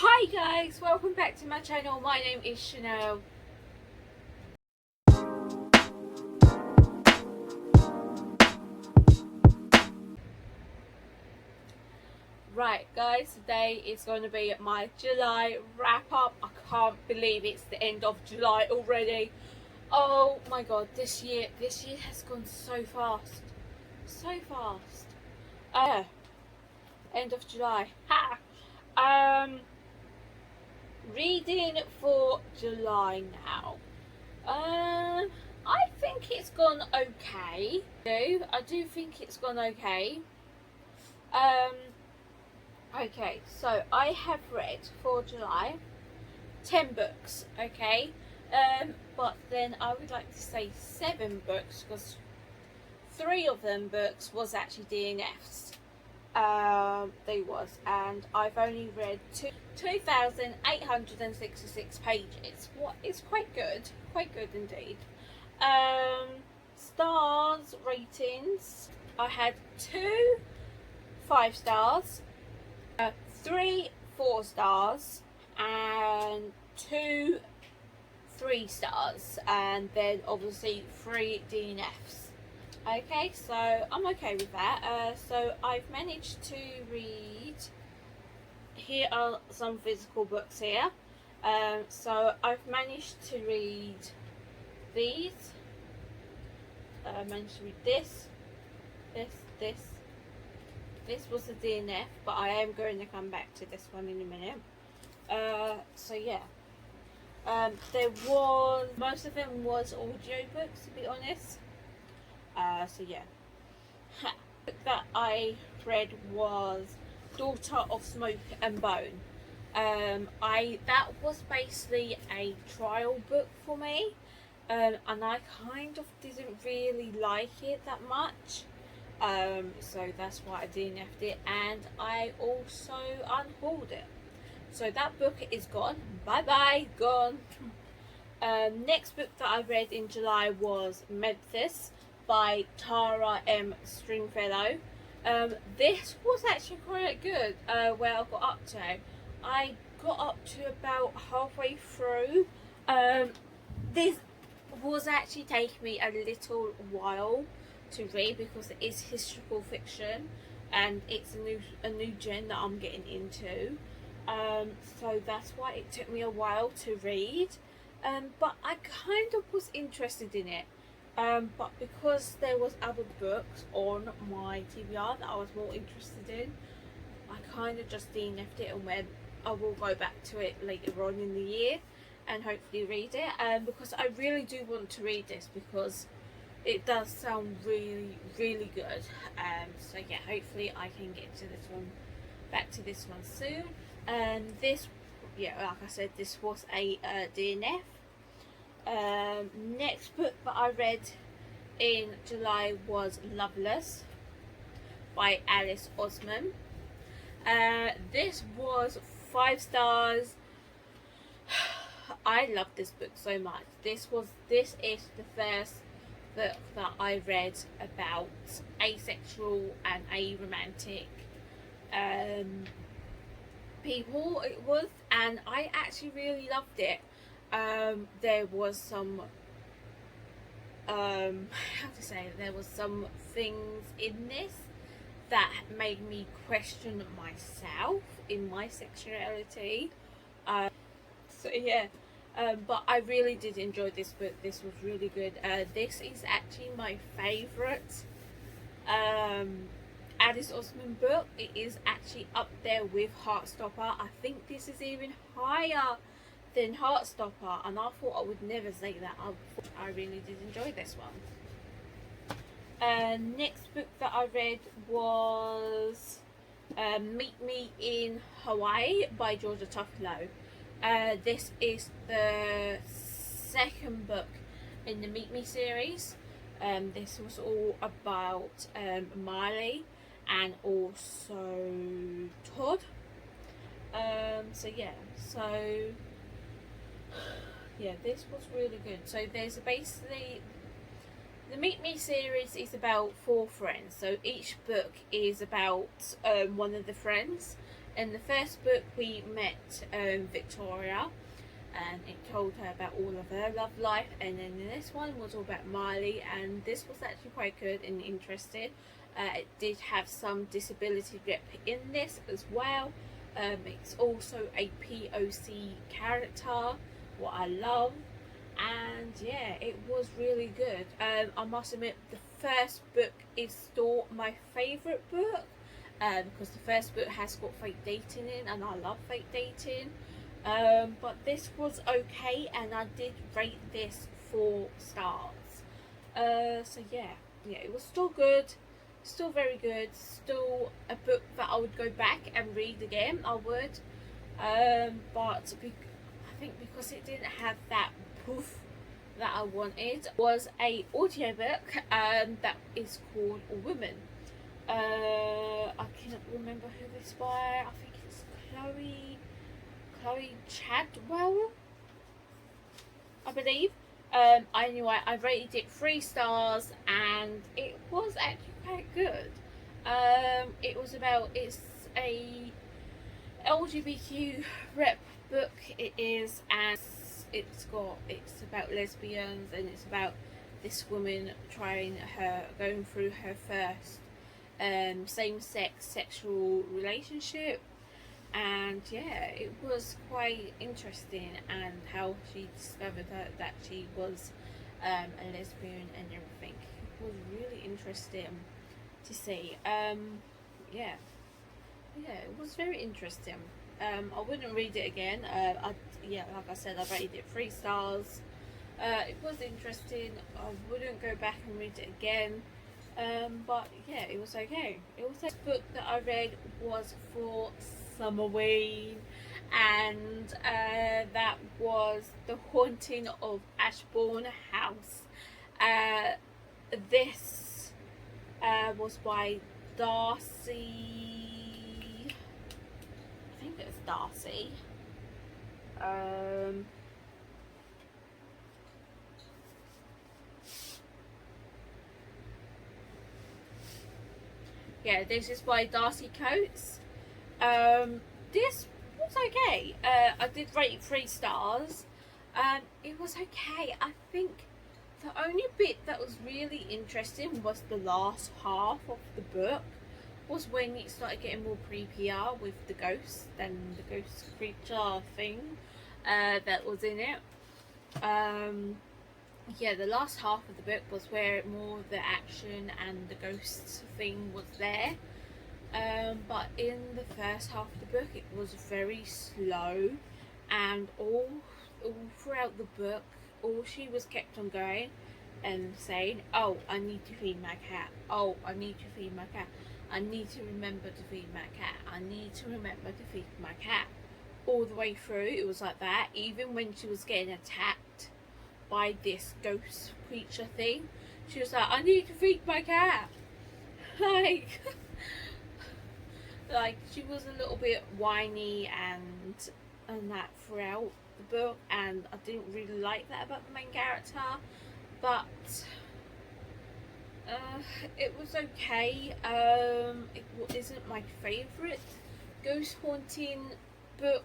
Hi guys, welcome back to my channel. My name is Chanel. Right guys, today is going to be my July wrap up. I can't believe it's the end of July already. Oh my god, this year has gone so fast. So fast. End of July. Ha! Reading for July now. I think it's gone okay. I do think it's gone okay. Okay, so I have read for July 10 books, okay? But then I would like to say 7 books because 3 of them books was actually DNFs. They was, and I've only read 2,866 pages. What is quite good indeed. Stars ratings, I had 2 5 stars, 3 4 stars, and 2 3 stars, and then obviously 3 DNFs. Okay, so I'm okay with that. So I've managed to read, here are some physical books here. So I've managed to read these. I managed to read this was a DNF, but I am going to come back to this one in a minute. So yeah, there was, most of them was audiobooks, to be honest. So yeah, the book that I read was Daughter of Smoke and Bone. That was basically a trial book for me, and I kind of didn't really like it that much. So that's why I DNF'd it, and I also unhauled it. So that book is gone. Bye bye, gone. Next book that I read in July was Memphis by Tara M. Stringfellow. This was actually quite good. Where I got up to, I got up to about halfway through. This was actually taking me a little while to read because it is historical fiction and it's a new gen that I'm getting into. So that's why it took me a while to read. But I kind of was interested in it. But because there was other books on my TBR that I was more interested in, I kind of just DNF'd it and went, I will go back to it later on in the year and hopefully read it. Because I really do want to read this because it does sound really good. So yeah, hopefully I can get to this one, back to this one soon. This, yeah, like I said, this was a DNF. Next book that I read in July was Loveless by Alice Osman. This was 5 stars. I love this book so much. This is the first book that I read about asexual and aromantic people, it was, and I actually really loved it. There was some there was some things in this that made me question myself in my sexuality. So yeah, but I really did enjoy this book. This was really good. This is actually my favourite Alice Osman book. It is actually up there with Heartstopper. I think this is even higher than Heartstopper, and I thought I would never say that. I really did enjoy this one. Next book that I read was Meet Me in Hawaii by Georgia Tufflow. This is the second book in the Meet Me series. This was all about Miley and also Todd. So yeah, this was really good. So there's basically, the Meet Me series is about 4 friends. So each book is about one of the friends, In the first book we met Victoria, and it told her about all of her love life, and then this one was all about Miley, and this was actually quite good and interesting. It did have some disability rep in this as well. It's also a POC character, what I love, and yeah, it was really good. I must admit the first book is still my favourite book, because the first book has got fake dating in, and I love fake dating. But this was okay, and I did rate this 4 stars. So yeah, it was still good, still very good, still a book that I would go back and read again. I would, but I think because it didn't have that poof that I wanted, was a audiobook that is called Women. I cannot remember who this by. I think it's Chloe Chadwell, I believe. Anyway, I rated it 3 stars, and it was actually quite good. It's a LGBTQ rep book. It is, and it's about lesbians, and it's about this woman going through her first same-sex sexual relationship. And yeah, it was quite interesting, and how she discovered that she was a lesbian and everything. It was really interesting to see. Yeah, it was very interesting. I wouldn't read it again. Like I said, I rated it 3 stars. It was interesting. I wouldn't go back and read it again. But yeah, it was okay. It was a book that I read was for Summerween, and that was The Haunting of Ashborne House. This was by Darcy. I think it was Darcy. Yeah, this is by Darcy Coates. This was okay. I did rate it 3 stars. It was okay. I think the only bit that was really interesting was the last half of the book, was when it started getting more creepier with the ghost and the ghost creature thing that was in it. Yeah, the last half of the book was where more the action and the ghost thing was there. But in the first half of the book, it was very slow, and all throughout the book, all she was kept on going and saying, "Oh, I need to feed my cat. Oh, I need to feed my cat. I need to remember to feed my cat. I need to remember to feed my cat." All the way through, it was like that. Even when she was getting attacked by this ghost creature thing, she was like, "I need to feed my cat." Like she was a little bit whiny and that throughout the book, and I didn't really like that about the main character. But it was okay. It isn't my favourite ghost haunting book.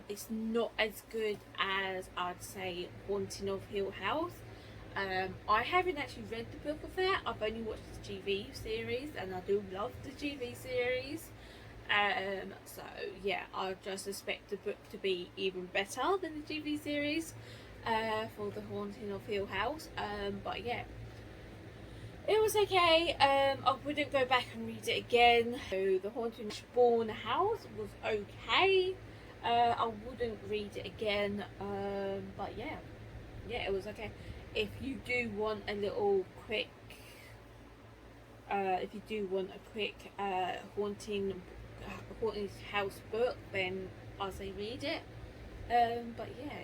It's not as good as, I'd say, Haunting of Hill House. I haven't actually read the book of that. I've only watched the TV series, and I do love the TV series. So yeah, I just expect the book to be even better than the TV series for The Haunting of Hill House. But yeah, it was okay. I wouldn't go back and read it again. So The Haunting of Ashborne House was okay. I wouldn't read it again. But yeah, it was okay. If you do want a little quick, haunting house book, then I say read it. But yeah,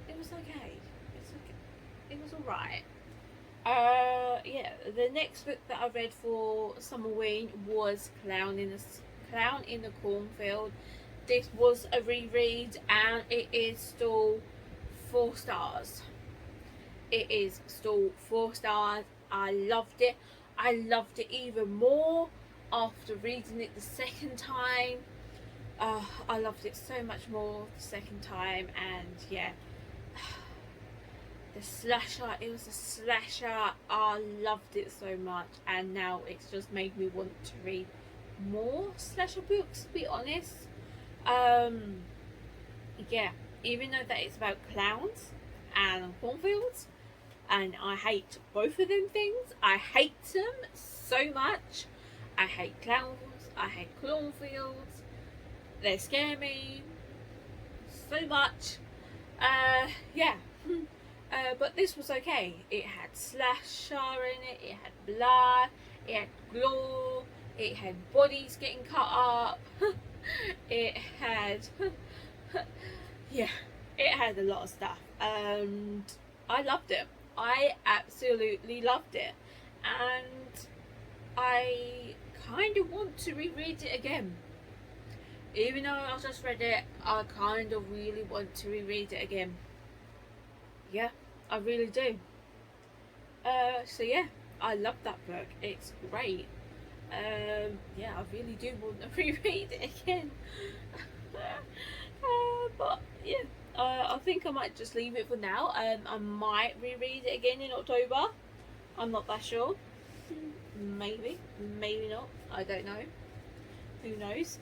it was okay. It was alright. Yeah, the next book that I read for Summerween was Clown in the Cornfield. This was a reread, and it is still 4 stars. It is still 4 stars. I loved it. I loved it even more after reading it the second time, I loved it so much more the second time. And yeah, the slasher, it was a slasher. I loved it so much, and now it's just made me want to read more slasher books, to be honest. Yeah, even though that it's about clowns and cornfields, and I hate both of them things. I hate them so much. I hate clowns, I hate cornfields. They scare me so much. Yeah. But this was okay. It had slasher in it, it had blood, it had gore, it had bodies getting cut up, it had yeah, it had a lot of stuff, and I loved it. I absolutely loved it, and I kind of want to reread it again. Even though I just read it, I kind of really want to reread it again. Yeah, I really do. So yeah, I love that book. It's great. Yeah, I really do want to reread it again. But yeah, I think I might just leave it for now. I might reread it again in October. I'm not that sure. Maybe, maybe not. I don't know. Who knows?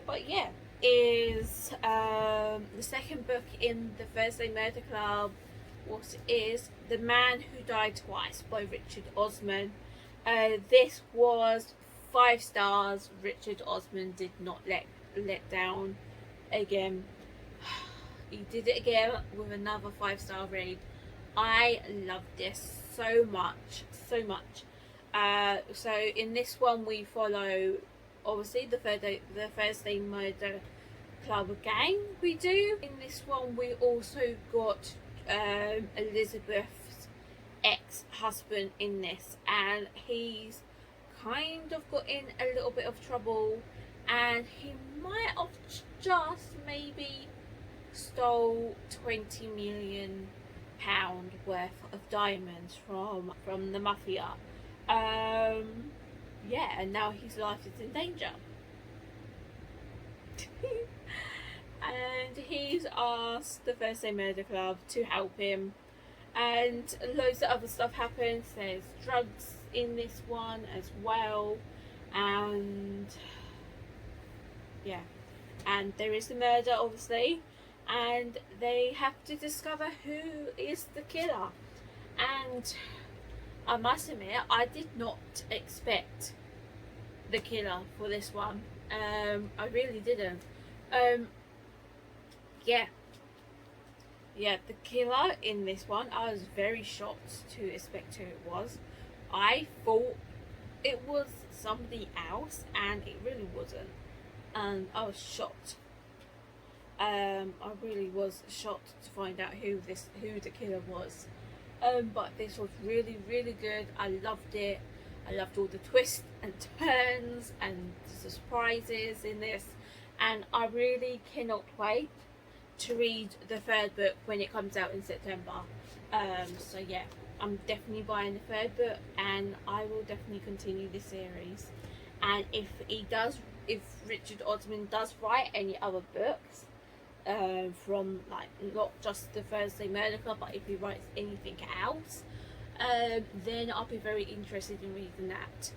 But yeah, is the second book in the Thursday Murder Club, what is The Man Who Died Twice by Richard Osman. This was 5 stars. Richard Osman did not let down again. He did it again with another 5-star read. I love this so much, so much. So in this one we follow obviously the Thursday Murder Club gang. We do. In this one we also got Elizabeth's ex-husband in this, and he's kind of got in a little bit of trouble, and he might have just maybe stole £20 million worth of diamonds from the mafia. Yeah, and now his life is in danger. And he's asked the Thursday Murder Club to help him, and loads of other stuff happens. There's drugs in this one as well, and yeah, and there is the murder obviously, and they have to discover who is the killer. And I must admit, I did not expect the killer for this one. I really didn't. Yeah, the killer in this one, I was very shocked to expect who it was. I thought it was somebody else, and it really wasn't. And I was shocked. I really was shocked to find out who the killer was. But this was really, really good. I loved it. I loved all the twists and turns and the surprises in this, and I really cannot wait to read the 3rd book when it comes out in September. So yeah, I'm definitely buying the 3rd book, and I will definitely continue this series. And if Richard Osman does write any other books, from like not just the Thursday Murder Club, but if he writes anything else, then I'll be very interested in reading that.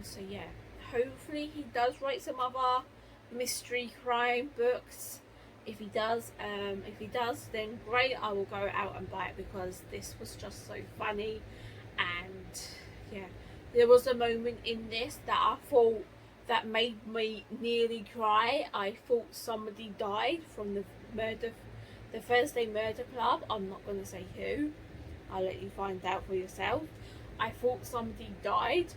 So yeah, hopefully he does write some other mystery crime books. If he does, then great, I will go out and buy it, because this was just so funny. And yeah, there was a moment in this that I thought that made me nearly cry. I thought somebody died from the Thursday Murder Club. I'm not going to say who. I'll let you find out for yourself. I thought somebody died.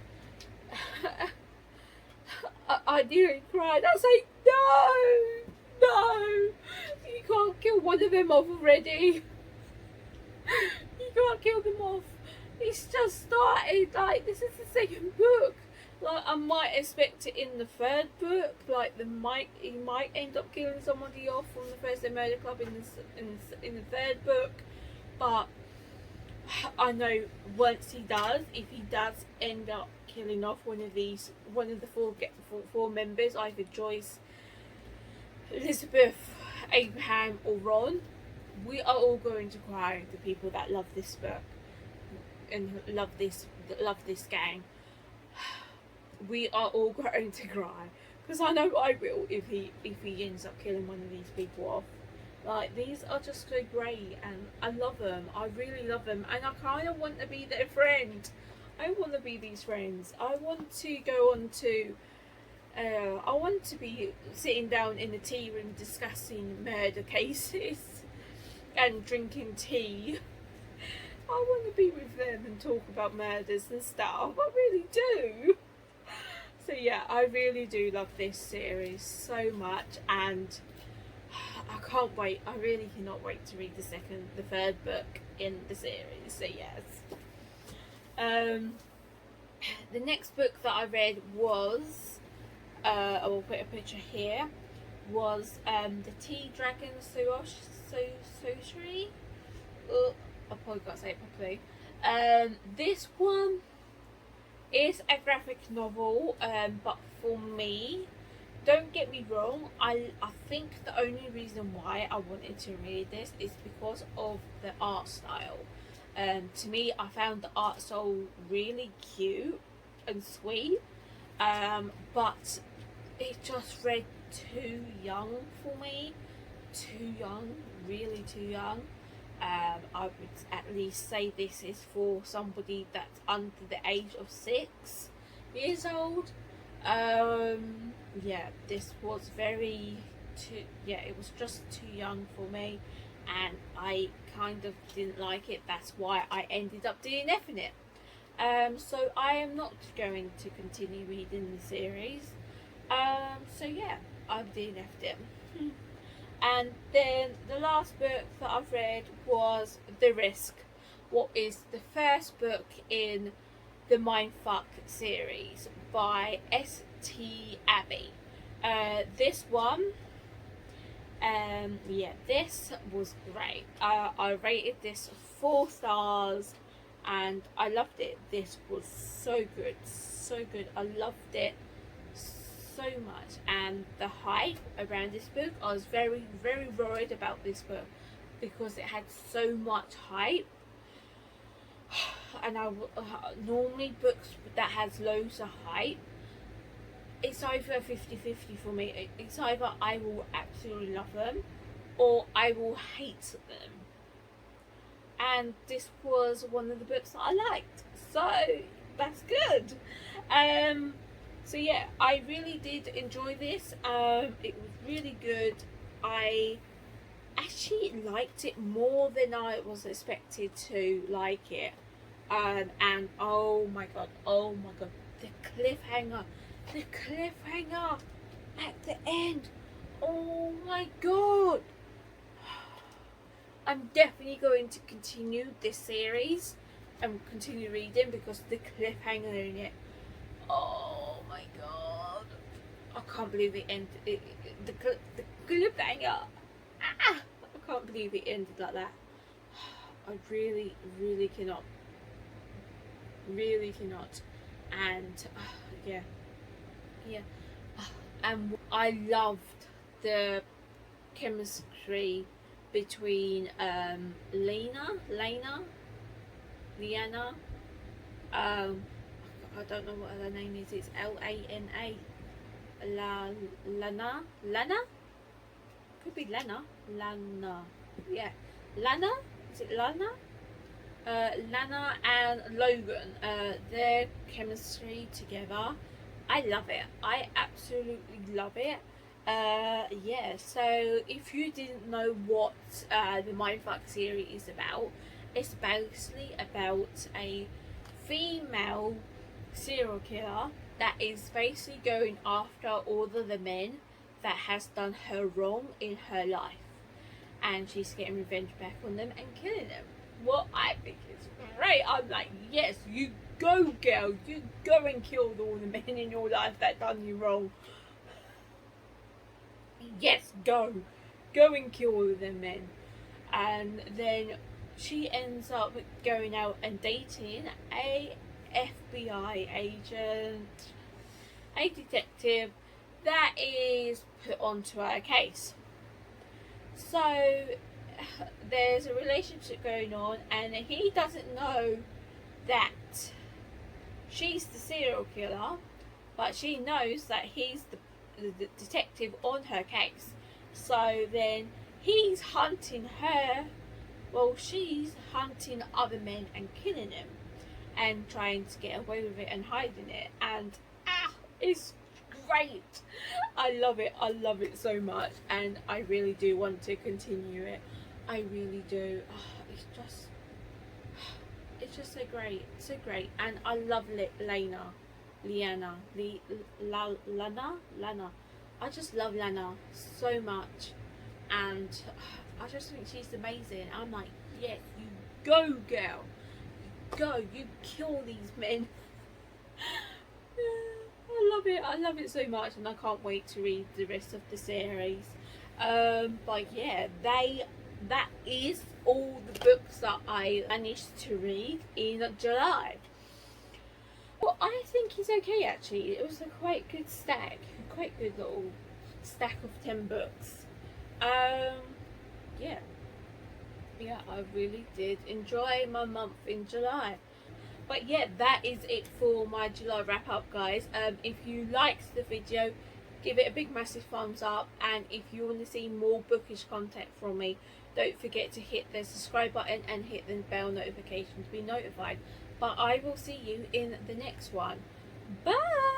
I nearly cried. I was like, no, you can't kill one of them off already. You can't kill them off. It's just started. Like, this is the 2nd book. Like, I might expect it in the 3rd book. Like, he might end up killing somebody off from the Thursday Murder Club in the 3rd book. But I know once he does, if he does end up killing off one of the four members, either Joyce, Elizabeth, Abraham, or Ron, we are all going to cry. The people that love this book and love this gang, we are all going to cry, because I know I will if he ends up killing one of these people off. Like, these are just so great, and I love them. I really love them, and I kind of want to be their friend. I want to be these friends. I want to go on to I want to be sitting down in the tea room discussing murder cases and drinking tea. I want to be with them and talk about murders and stuff. I really do. So yeah, I really do love this series so much, and I can't wait. I really cannot wait to read the third book in the series. So yes. The next book that I read was, I will put a picture here, was the Tea Dragon Sorcery. I probably can't say it properly. This one is a graphic novel, but for me, don't get me wrong, I think the only reason why I wanted to read this is because of the art style. To me, I found the art style really cute and sweet, but it just read too young for me. Too young, really too young. I would at least say this is for somebody that's under the age of 6 years old. Yeah, this was it was just too young for me, and I kind of didn't like it. That's why I ended up DNFing it. So I am not going to continue reading the series. So yeah, I've DNF'd it. And then the last book that I've read was The Risk, what is the first book in the Mindfuck series by S.T. Abbey. This one, this was great. I rated this 4 stars, and I loved it. This was so good, so good. I loved it so much, and the hype around this book, I was very, very worried about this book because it had so much hype. And normally books that has loads of hype, it's either 50-50 for me. It's either I will absolutely love them or I will hate them. And this was one of the books that I liked, so that's good. So yeah, I really did enjoy this. It was really good. I actually liked it more than I was expected to like it. And oh my god, the cliffhanger at the end, oh my god. I'm definitely going to continue this series and continue reading because the cliffhanger in it, oh my god, I can't believe it ended. The cliffhanger, I can't believe it ended like that. I really cannot. And yeah. And I loved the chemistry between Leanna, I don't know what her name is. It's Lana. Lana? Could be Lana. Yeah. Lana? Is it Lana? Lana and Logan. Their chemistry together, I love it. I absolutely love it. Yeah, so if you didn't know what the Mindfuck series is about, it's basically about a female serial killer that is basically going after all of the men that has done her wrong in her life, and she's getting revenge back on them and killing them. What I think is great. I'm like, yes, you go, girl, you go and kill all the men in your life that done you wrong. Yes, go and kill all of them men. And then she ends up going out and dating a FBI agent, a detective that is put onto her case. So there's a relationship going on, and he doesn't know that she's the serial killer, but she knows that he's the detective on her case. So then he's hunting her, well, she's hunting other men and killing them and trying to get away with it and hiding it. And it's great. I love it so much, and I really do want to continue it. I really do. It's just so great, and I love Lana. I just love Lana so much, and I just think she's amazing. I'm like, yes, you go, girl, you go, you kill these men. I love it so much, and I can't wait to read the rest of the series. But yeah, that is all the books that I managed to read in July. Well, I think it's okay actually. It was a quite good little stack of 10 books. Yeah, I really did enjoy my month in July. But yeah, that is it for my July wrap up, guys. If you liked the video, give it a big massive thumbs up, and if you want to see more bookish content from me, don't forget to hit the subscribe button and hit the bell notification to be notified. But I will see you in the next one. Bye.